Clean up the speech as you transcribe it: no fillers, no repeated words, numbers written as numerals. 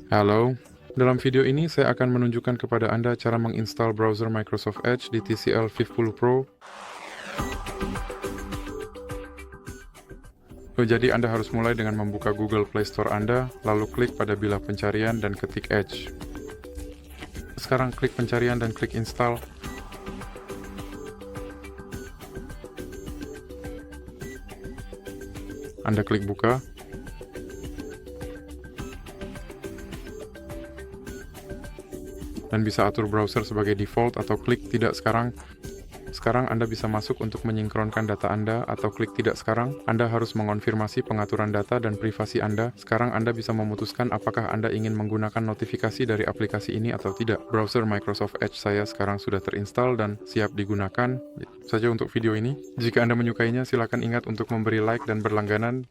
Halo, dalam video ini saya akan menunjukkan kepada Anda cara menginstal browser Microsoft Edge di TCL 50 Pro. Jadi Anda harus mulai dengan membuka Google Play Store Anda, lalu klik pada bilah pencarian dan ketik Edge. Sekarang klik pencarian dan klik Install. Anda klik buka. Dan bisa atur browser sebagai default atau klik tidak sekarang. Sekarang Anda bisa masuk untuk menyinkronkan data Anda atau klik tidak sekarang. Anda harus mengonfirmasi pengaturan data dan privasi Anda. Sekarang Anda bisa memutuskan apakah Anda ingin menggunakan notifikasi dari aplikasi ini atau tidak. Browser Microsoft Edge saya sekarang sudah terinstall dan siap digunakan. Itu saja untuk video ini. Jika Anda menyukainya, silakan ingat untuk memberi like dan berlangganan.